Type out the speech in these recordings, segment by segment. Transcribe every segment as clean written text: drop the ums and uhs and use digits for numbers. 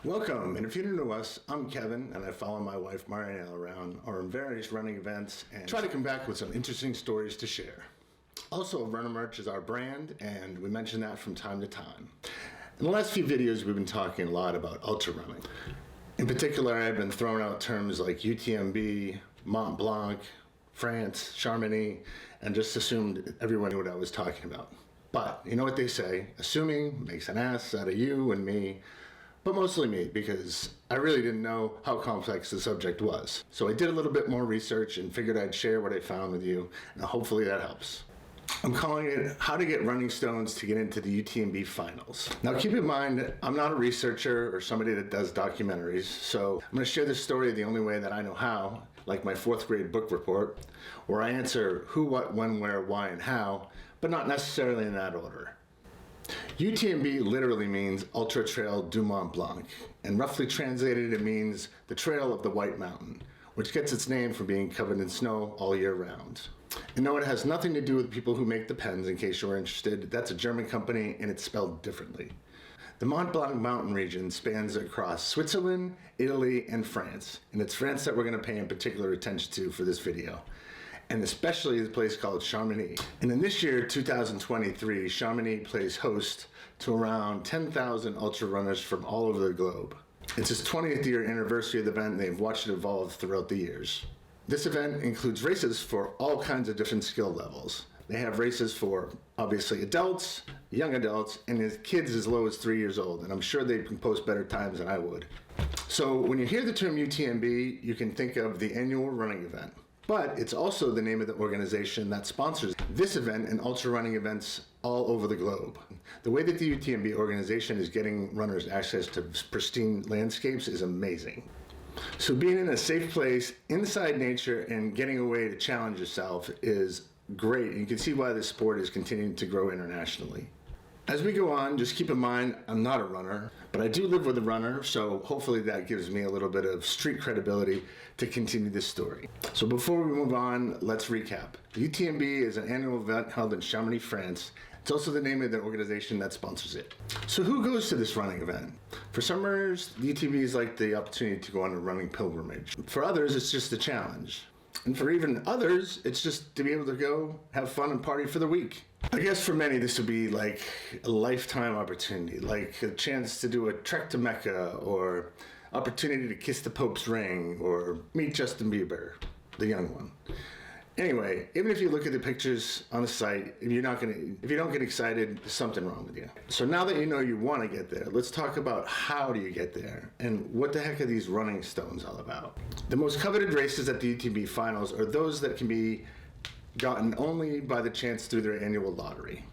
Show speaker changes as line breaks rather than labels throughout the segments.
Welcome, and if you're new to us, I'm Kevin, and I follow my wife Marianne around our various running events and try to come back with some interesting stories to share. Also, Runner Merch is our brand, and we mention that from time to time. In the last few videos, we've been talking a lot about ultra running. In particular, I've been throwing out terms like UTMB, Mont Blanc, France, Chamonix, and just assumed everyone knew what I was talking about. But you know what they say, assuming makes an ass out of you and me, but mostly me, because I really didn't know how complex the subject was. So I did a little bit more research and figured I'd share what I found with you, and hopefully that helps. I'm calling it How to Get Running Stones to Get into the UTMB Finals. Now keep in mind, I'm not a researcher or somebody that does documentaries, so I'm going to share this story the only way that I know how, like my 4th grade book report, where I answer who, what, when, where, why, and how, but not necessarily in that order. UTMB literally means Ultra Trail du Mont Blanc, and roughly translated it means the Trail of the White Mountain, which gets its name from being covered in snow all year round. And no, it has nothing to do with people who make the pens, in case you're interested. That's a German company, and it's spelled differently. The Mont Blanc mountain region spans across Switzerland, Italy, and France, and it's France that we're going to pay in particular attention to for this video, and especially the place called Chamonix. And in this year, 2023, Chamonix plays host to around 10,000 ultra runners from all over the globe. It's its 20th year anniversary of the event, and they've watched it evolve throughout the years. This event includes races for all kinds of different skill levels. They have races for, obviously, adults, young adults, and kids as low as 3 years old, and I'm sure they can post better times than I would. So when you hear the term UTMB, you can think of the annual running event. But it's also the name of the organization that sponsors this event and ultra running events all over the globe. The way that the UTMB organization is getting runners access to pristine landscapes is amazing. So being in a safe place, inside nature, and getting away to challenge yourself is great. And you can see why this sport is continuing to grow internationally. As we go on, just keep in mind, I'm not a runner, but I do live with a runner, so hopefully that gives me a little bit of street credibility to continue this story. So before we move on, let's recap. The UTMB is an annual event held in Chamonix, France. It's also the name of the organization that sponsors it. So who goes to this running event? For some runners, the UTMB is like the opportunity to go on a running pilgrimage. For others, it's just a challenge. And for even others, it's just to be able to go have fun and party for the week. I guess for many, this would be like a lifetime opportunity, like a chance to do a trek to Mecca, or opportunity to kiss the Pope's ring, or meet Justin Bieber, the young one. Anyway, even if you look at the pictures on the site, if you don't get excited, there's something wrong with you. So now that you know you want to get there, let's talk about how do you get there, and what the heck are these running stones all about? The most coveted races at the UTMB Finals are those that can be gotten only by the chance through their annual lottery.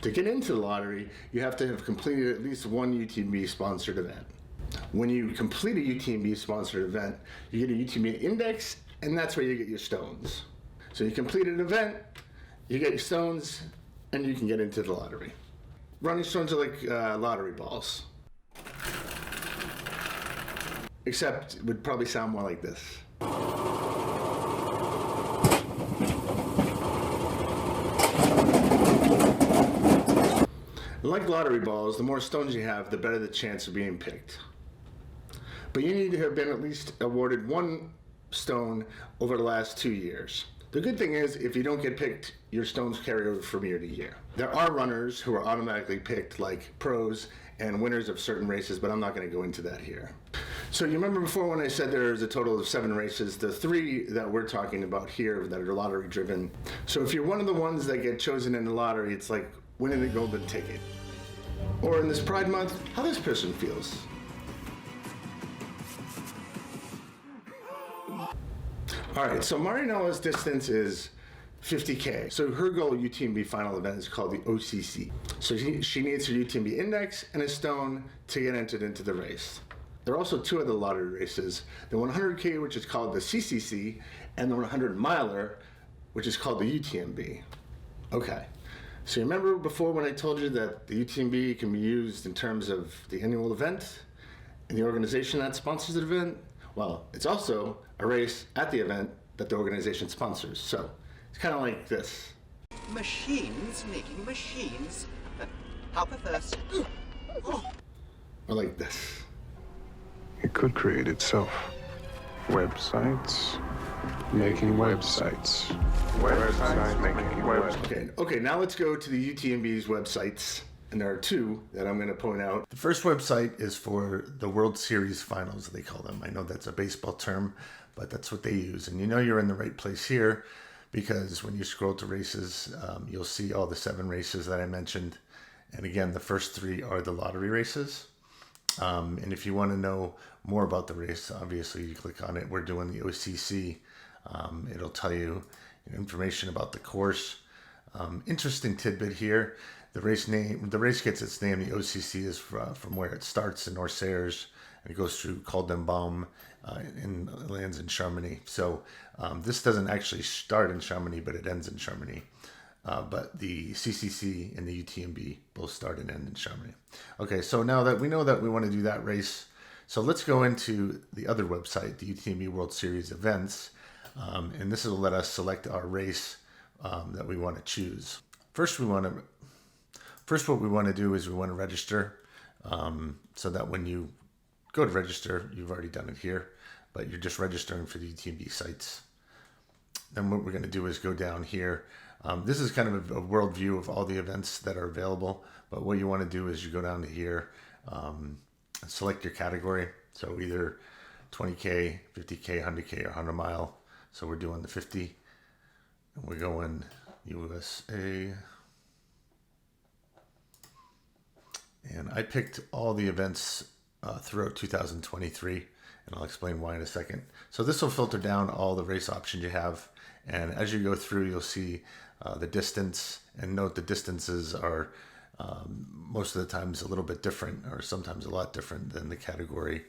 To get into the lottery, you have to have completed at least one UTMB sponsored event. When you complete a UTMB sponsored event, you get a UTMB index, and that's where you get your stones. So you complete an event, you get your stones, and you can get into the lottery. Running stones are like lottery balls. Except it would probably sound more like this. Like lottery balls, the more stones you have, the better the chance of being picked. But you need to have been at least awarded one stone over the last 2 years. The good thing is, if you don't get picked, your stones carry over from year to year. There are runners who are automatically picked, like pros and winners of certain races, but I'm not going to go into that here. So you remember before when I said there's a total of 7 races, the 3 that we're talking about here that are lottery driven. So if you're one of the ones that get chosen in the lottery, it's like winning the golden ticket. Or in this Pride Month, how this person feels. All right, so Marianella's distance is 50K. So her goal UTMB final event is called the OCC. So she needs her UTMB index and a stone to get entered into the race. There are also 2 other lottery races, the 100K, which is called the CCC, and the 100 miler, which is called the UTMB. Okay, so you remember before when I told you that the UTMB can be used in terms of the annual event and the organization that sponsors the event? Well, it's also a race at the event that the organization sponsors. So it's kind of like this.
Machines making machines. How perverse.
Or like this.
It could create itself. Websites, making websites. Websites, making websites.
Okay, now let's go to the UTMB's websites. And there are two that I'm going to point out. The first website is for the World Series finals, they call them. I know that's a baseball term, but that's what they use. And you know you're in the right place here because when you scroll to races, you'll see all the 7 races that I mentioned. And again, the first 3 are the lottery races. And if you want to know more about the race, obviously you click on it. We're doing the OCC. It'll tell you information about the course. Interesting tidbit here. The race gets its name. The OCC is from where it starts in North Sayers and it goes through Col d'En-Baume and lands in Chamonix. So this doesn't actually start in Chamonix, but it ends in Chamonix. But the CCC and the UTMB both start and end in Chamonix. Okay, so now that we know that we want to do that race, so let's go into the other website, the UTMB World Series events, and this will let us select our race that we want to choose. First, what we want to do is we want to register, so that when you go to register, you've already done it here, but you're just registering for the UTMB sites. Then what we're going to do is go down here. This is kind of a world view of all the events that are available, but what you want to do is you go down to here, select your category. So either 20K, 50K, 100K, or 100 mile. So we're doing the 50, and we're going USA. And I picked all the events throughout 2023, and I'll explain why in a second. So this will filter down all the race options you have. And as you go through, you'll see the distance, and note the distances are most of the times a little bit different, or sometimes a lot different than the category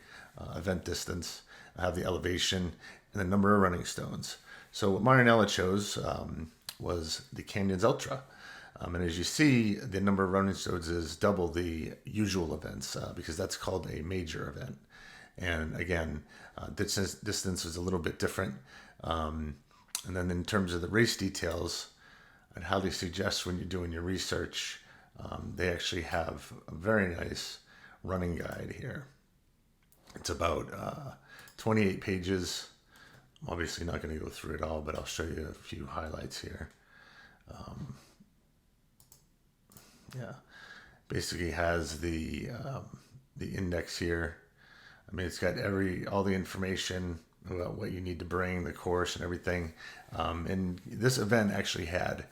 event distance. I have the elevation and the number of running stones. So what Marinella chose was the Canyons Ultra. And as you see, the number of running stones is double the usual events because that's called a major event. And again, distance is a little bit different. And then in terms of the race details, I'd highly suggest when you're doing your research, they actually have a very nice running guide here. It's about 28 pages. I'm obviously not going to go through it all, but I'll show you a few highlights here. Basically has the index here. I mean, it's got all the information about what you need to bring, the course and everything. And this event actually had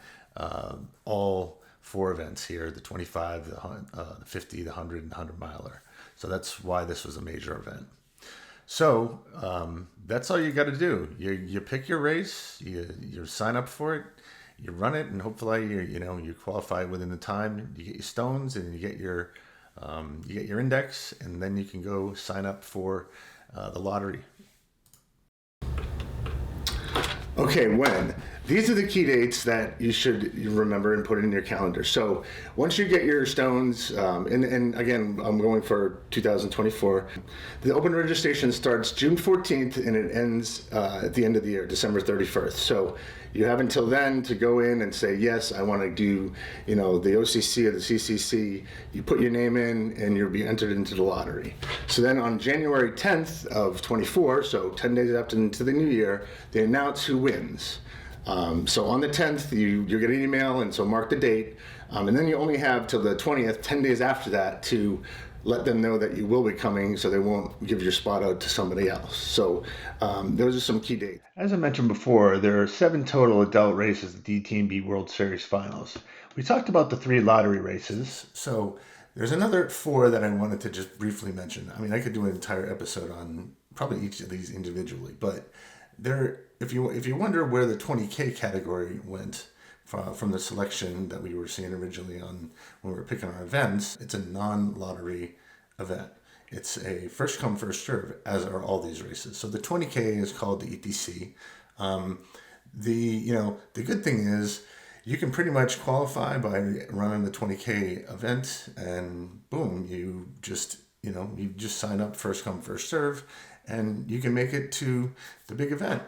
all 4 events here, the 25, the 50, the 100, and the 100 miler. So that's why this was a major event. So that's all you got to do. You pick your race, you sign up for it, you run it, and hopefully you qualify within the time. You get your stones, and you get your index, and then you can go sign up for the lottery. Okay, when? These are the key dates that you should remember and put in your calendar. So once you get your stones, and again, I'm going for 2024, the open registration starts June 14th and it ends at the end of the year, December 31st. So you have until then to go in and say, yes, I want to do, the OCC or the CCC. You put your name in and you'll be entered into the lottery. So then on January 10th of 24, so 10 days after into the new year, they announce who wins. So on the 10th, you get an email, and so mark the date. And then you only have till the 20th, 10 days after that, to let them know that you will be coming, so they won't give your spot out to somebody else. So those are some key dates. As I mentioned before, there are 7 total adult races at the UTMB World Series Finals. We talked about the 3 lottery races, so there's another 4 that I wanted to just briefly mention. I mean, I could do an entire episode on probably each of these individually, but if you wonder where the 20K category went from the selection that we were seeing originally on when we were picking our events, it's a non-lottery event. It's a first come, first serve, as are all these races. So the 20K is called the ETC. The good thing is you can pretty much qualify by running the 20K event, and boom, you just sign up first come, first serve, and you can make it to the big event.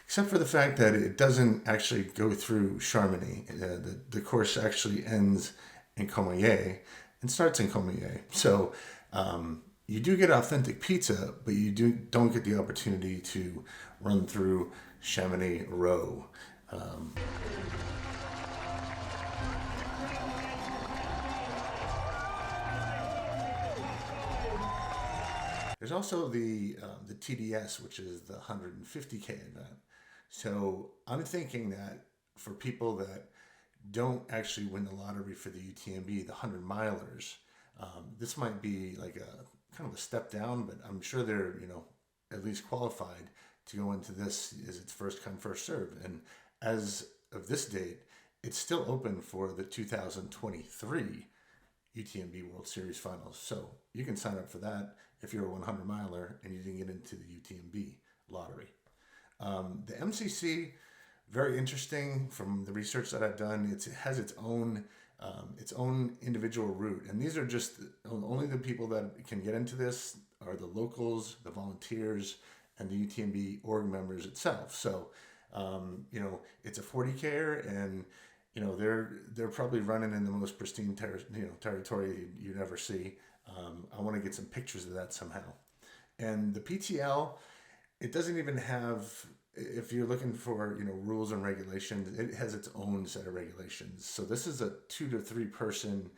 Except for the fact that it doesn't actually go through Chamonix. The course actually ends in Courmayeur and starts in Courmayeur. So You do get authentic pizza, but you don't get the opportunity to run through Chamonix Row. There's also the TDS, which is the 150K event. So I'm thinking that for people that don't actually win the lottery for the UTMB, the 100 milers, this might be like a kind of a step down, but I'm sure they're, at least qualified to go into this as its first come, first serve. And as of this date, it's still open for the 2023 UTMB World Series Finals. So you can sign up for that if you're a 100 miler and you didn't get into the UTMB lottery. The MCC, very interesting from the research that I've done. It has its own individual route. And these are just only the people that can get into this are the locals, the volunteers, and the UTMB org members itself. So, it's a 40K and, they're probably running in the most pristine territory you'd ever see. I want to get some pictures of that somehow. And the PTL, it doesn't even have, if you're looking for, rules and regulations, it has its own set of regulations. So this is a 2 to 3 person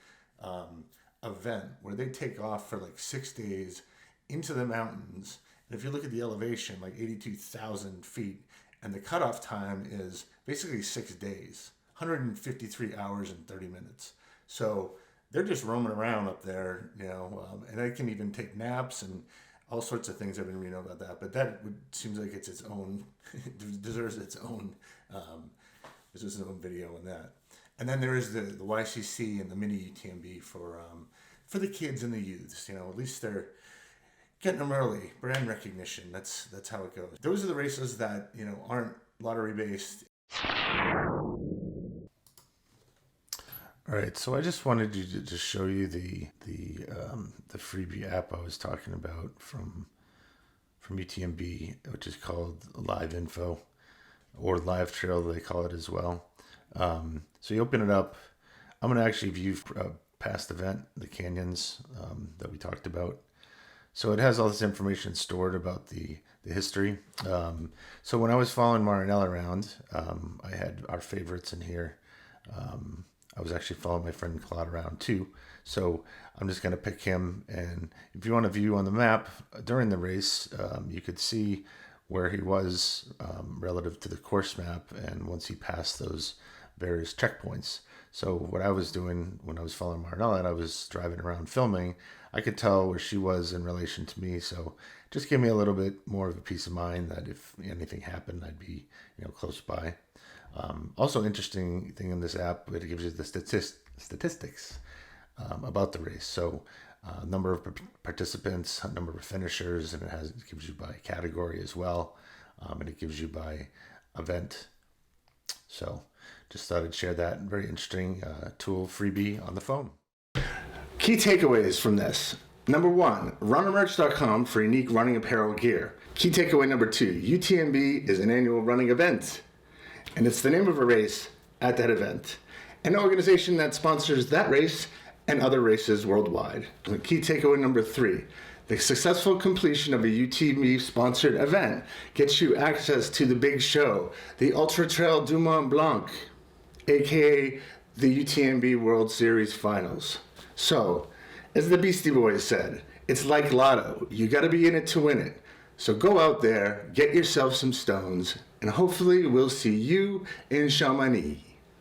event where they take off for like 6 days into the mountains. And if you look at the elevation, like 82,000 feet, and the cutoff time is basically 6 days, 153 hours and 30 minutes. So they're just roaming around up there, and they can even take naps and all sorts of things. I've been reading about that, but that seems like it's its own, deserves its own video on that. And then there is the YCC and the mini UTMB for the kids and the youths. At least they're getting them early, brand recognition. That's how it goes. Those are the races that aren't lottery based. All right, so I just wanted to just show you the freebie app I was talking about from UTMB, which is called Live Info, or Live Trail, they call it as well. So you open it up. I'm going to actually view a past event, the canyons that we talked about. So it has all this information stored about the history. So when I was following Marinelle around, I had our favorites in here. I was actually following my friend Claude around too. So I'm just going to pick him. And if you want to view on the map during the race, you could see where he was relative to the course map. And once he passed those various checkpoints. So what I was doing when I was following Marinelle and I was driving around filming, I could tell where she was in relation to me. So just give me a little bit more of a peace of mind that if anything happened, I'd be, close by. Also interesting thing in this app, it gives you the statistics about the race. So number of participants, number of finishers, and it gives you by category as well. And it gives you by event. So just thought I'd share that very interesting tool freebie on the phone. Key takeaways from this. Number 1, runnermerch.com for unique running apparel gear. Key takeaway number 2, UTMB is an annual running event. And it's the name of a race at that event. An organization that sponsors that race and other races worldwide. Key takeaway number 3. The successful completion of a UTMB sponsored event gets you access to the big show, the Ultra Trail du Mont Blanc, aka the UTMB World Series Finals. So, as the Beastie Boys said, it's like lotto. You gotta be in it to win it. So go out there, get yourself some stones, and hopefully we'll see you in Chamonix.